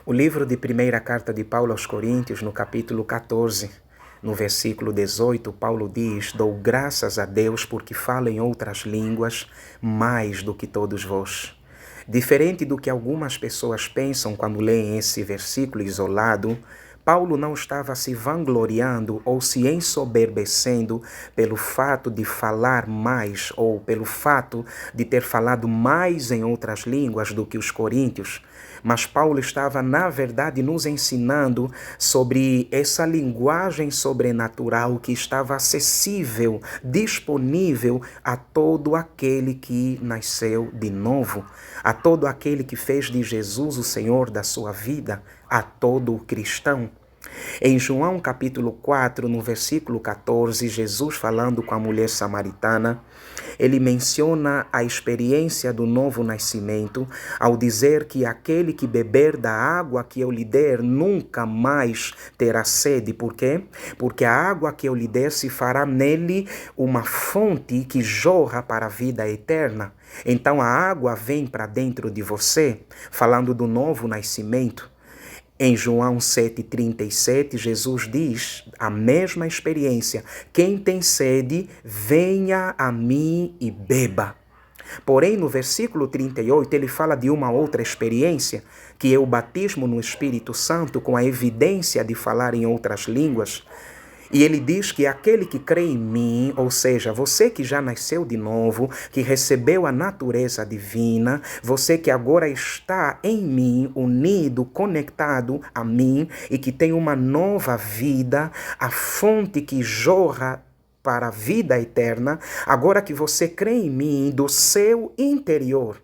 O livro de primeira carta de Paulo aos Coríntios, no capítulo 14, no versículo 18, Paulo diz: Dou graças a Deus porque falo em outras línguas mais do que todos vós. Diferente do que algumas pessoas pensam quando leem esse versículo isolado, Paulo não estava se vangloriando ou se ensoberbecendo pelo fato de falar mais ou pelo fato de ter falado mais em outras línguas do que os coríntios, mas Paulo estava, na verdade, nos ensinando sobre essa linguagem sobrenatural que estava acessível, disponível a todo aquele que nasceu de novo, a todo aquele que fez de Jesus o Senhor da sua vida, a todo cristão. Em João capítulo 4, no versículo 14, Jesus falando com a mulher samaritana, ele menciona a experiência do novo nascimento ao dizer que aquele que beber da água que eu lhe der nunca mais terá sede. Por quê? Porque a água que eu lhe der se fará nele uma fonte que jorra para a vida eterna. Então a água vem para dentro de você, falando do novo nascimento. Em João 7,37, Jesus diz a mesma experiência: quem tem sede, venha a mim e beba. Porém, no versículo 38, ele fala de uma outra experiência, que é o batismo no Espírito Santo, com a evidência de falar em outras línguas. E ele diz que aquele que crê em mim, ou seja, você que já nasceu de novo, que recebeu a natureza divina, você que agora está em mim, unido, conectado a mim e que tem uma nova vida, a fonte que jorra para a vida eterna, agora que você crê em mim, do seu interior,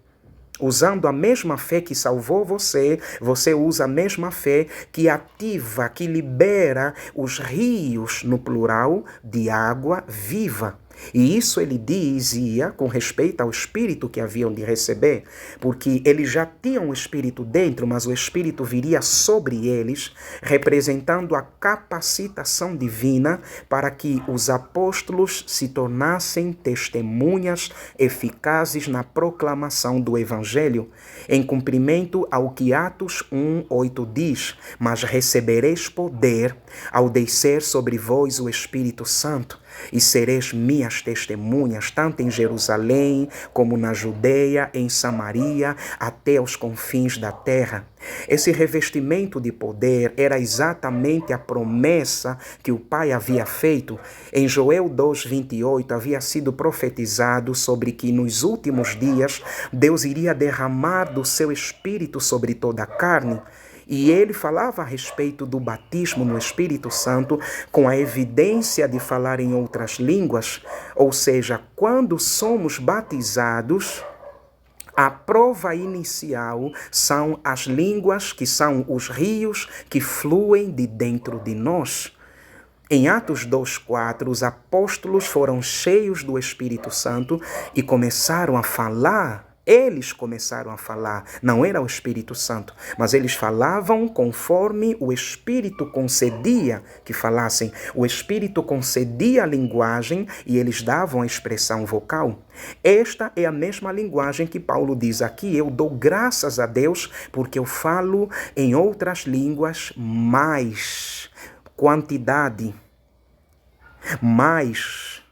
usando a mesma fé que salvou você, você usa a mesma fé que ativa, que libera os rios, no plural, de água viva. E isso ele dizia com respeito ao Espírito que haviam de receber, porque eles já tinham o Espírito dentro, mas o Espírito viria sobre eles, representando a capacitação divina para que os apóstolos se tornassem testemunhas eficazes na proclamação do Evangelho, em cumprimento ao que Atos 1:8 diz: mas recebereis poder ao descer sobre vós o Espírito Santo, e sereis minhas testemunhas, tanto em Jerusalém, como na Judeia, em Samaria, até os confins da terra. Esse revestimento de poder era exatamente a promessa que o Pai havia feito. Em Joel 2:28 havia sido profetizado sobre que nos últimos dias Deus iria derramar do seu Espírito sobre toda a carne. E ele falava a respeito do batismo no Espírito Santo com a evidência de falar em outras línguas, ou seja, quando somos batizados, a prova inicial são as línguas, que são os rios que fluem de dentro de nós. Em Atos 2:4, os apóstolos foram cheios do Espírito Santo e começaram a falar. Eles começaram a falar, não era o Espírito Santo, mas eles falavam conforme o Espírito concedia que falassem. O Espírito concedia a linguagem e eles davam a expressão vocal. Esta é a mesma linguagem que Paulo diz aqui: eu dou graças a Deus porque eu falo em outras línguas mais quantidade, mais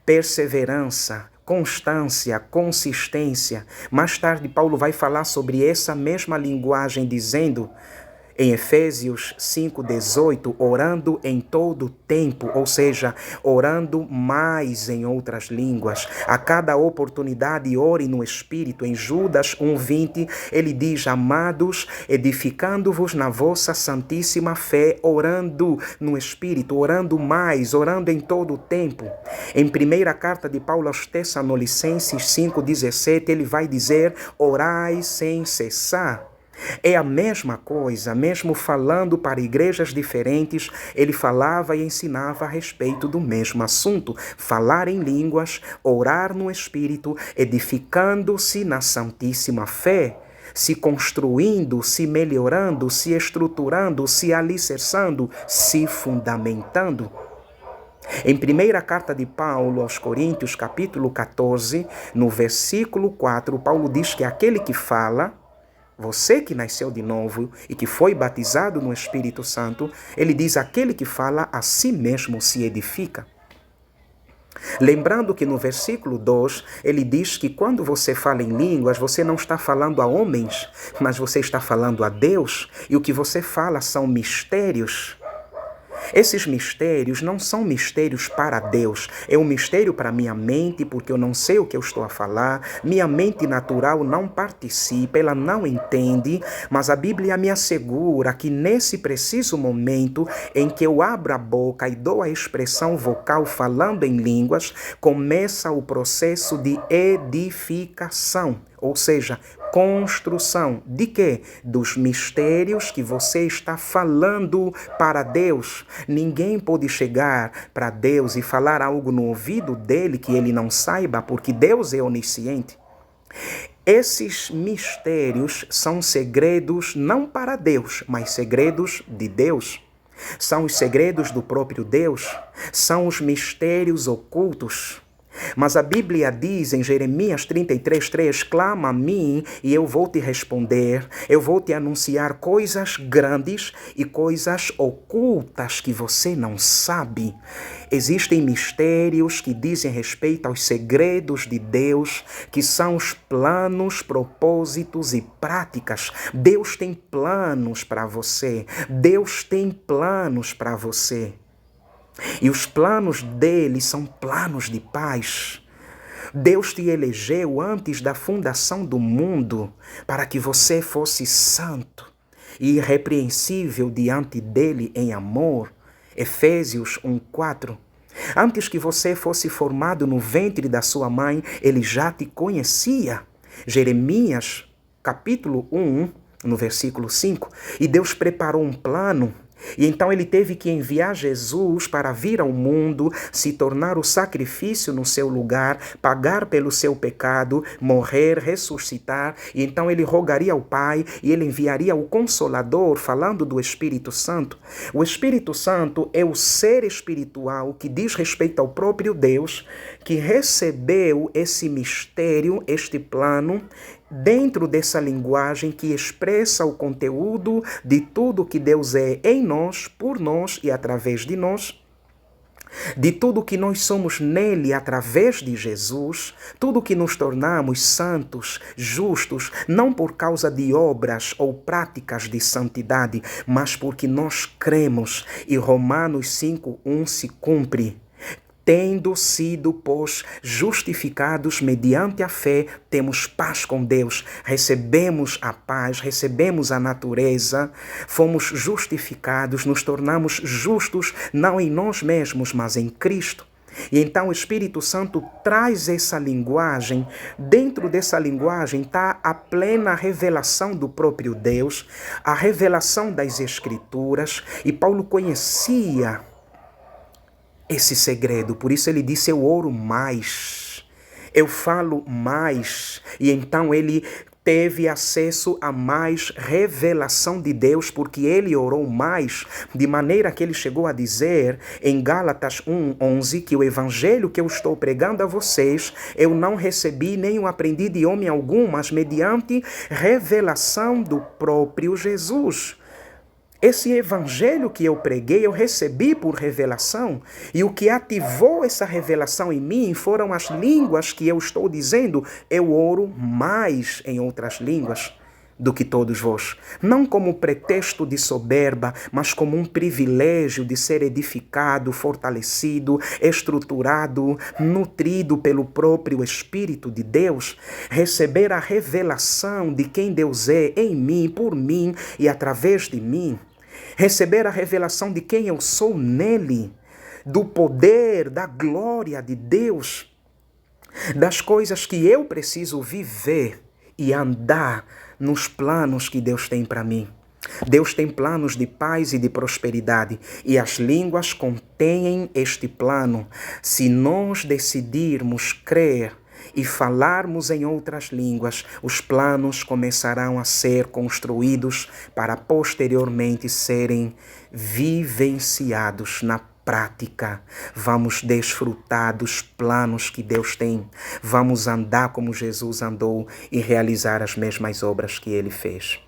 perseverança, constância, consistência. Mais tarde, Paulo vai falar sobre essa mesma linguagem, dizendo em Efésios 5:18, orando em todo tempo, ou seja, orando mais em outras línguas. A cada oportunidade, ore no Espírito. Em Judas 1:20, ele diz: amados, edificando-vos na vossa santíssima fé, orando no Espírito, orando mais, orando em todo tempo. Em primeira carta de Paulo aos Tessalonicenses 5:17, ele vai dizer: orai sem cessar. É a mesma coisa, mesmo falando para igrejas diferentes, ele falava e ensinava a respeito do mesmo assunto: falar em línguas, orar no Espírito, edificando-se na santíssima fé, se construindo, se melhorando, se estruturando, se alicerçando, se fundamentando. Em primeira carta de Paulo aos Coríntios, capítulo 14, no versículo 4, Paulo diz que aquele que fala você que nasceu de novo e que foi batizado no Espírito Santo, ele diz: aquele que fala a si mesmo se edifica. Lembrando que no versículo 2, ele diz que quando você fala em línguas, você não está falando a homens, mas você está falando a Deus, e o que você fala são mistérios. Esses mistérios não são mistérios para Deus, é um mistério para minha mente, porque eu não sei o que eu estou a falar, minha mente natural não participa, ela não entende, mas a Bíblia me assegura que nesse preciso momento em que eu abro a boca e dou a expressão vocal falando em línguas, começa o processo de edificação, ou seja, construção de quê? Dos mistérios que você está falando para Deus. Ninguém pode chegar para Deus e falar algo no ouvido dele que ele não saiba, porque Deus é onisciente. Esses mistérios são segredos não para Deus, mas segredos de Deus. São os segredos do próprio Deus, são os mistérios ocultos. Mas a Bíblia diz em Jeremias 33:3, clama a mim e eu vou te responder, eu vou te anunciar coisas grandes e coisas ocultas que você não sabe. Existem mistérios que dizem respeito aos segredos de Deus, que são os planos, propósitos e práticas. Deus tem planos para você, Deus tem planos para você. E os planos dele são planos de paz. Deus te elegeu antes da fundação do mundo para que você fosse santo e irrepreensível diante dele em amor. Efésios 1:4. Antes que você fosse formado no ventre da sua mãe, ele já te conhecia. Jeremias, capítulo 1, no versículo 5. E Deus preparou um plano. E então ele teve que enviar Jesus para vir ao mundo, se tornar o sacrifício no seu lugar, pagar pelo seu pecado, morrer, ressuscitar. E então ele rogaria ao Pai e ele enviaria o Consolador, falando do Espírito Santo. O Espírito Santo é o ser espiritual que diz respeito ao próprio Deus, que recebeu esse mistério, este plano, dentro dessa linguagem que expressa o conteúdo de tudo que Deus é em nós, por nós e através de nós, de tudo que nós somos nele através de Jesus, tudo que nos tornamos santos, justos, não por causa de obras ou práticas de santidade, mas porque nós cremos e Romanos 5:1 se cumpre. Tendo sido, pois, justificados mediante a fé, temos paz com Deus, recebemos a paz, recebemos a natureza, fomos justificados, nos tornamos justos, não em nós mesmos, mas em Cristo. E então o Espírito Santo traz essa linguagem, dentro dessa linguagem está a plena revelação do próprio Deus, a revelação das Escrituras, e Paulo conhecia esse segredo, por isso ele disse: eu oro mais, eu falo mais. E então ele teve acesso a mais revelação de Deus, porque ele orou mais, de maneira que ele chegou a dizer em Gálatas 1:11 que o evangelho que eu estou pregando a vocês, eu não recebi nem o aprendi de homem algum, mas mediante revelação do próprio Jesus. Esse evangelho que eu preguei, eu recebi por revelação, e o que ativou essa revelação em mim foram as línguas que eu estou dizendo. Eu oro mais em outras línguas do que todos vós, não como pretexto de soberba, mas como um privilégio de ser edificado, fortalecido, estruturado, nutrido pelo próprio Espírito de Deus, receber a revelação de quem Deus é em mim, por mim e através de mim, receber a revelação de quem eu sou nele, do poder, da glória de Deus, das coisas que eu preciso viver e andar nos planos que Deus tem para mim. Deus tem planos de paz e de prosperidade, e as línguas contêm este plano. Se nós decidirmos crer e falarmos em outras línguas, os planos começarão a ser construídos para posteriormente serem vivenciados na prática. Vamos desfrutar dos planos que Deus tem. Vamos andar como Jesus andou e realizar as mesmas obras que Ele fez.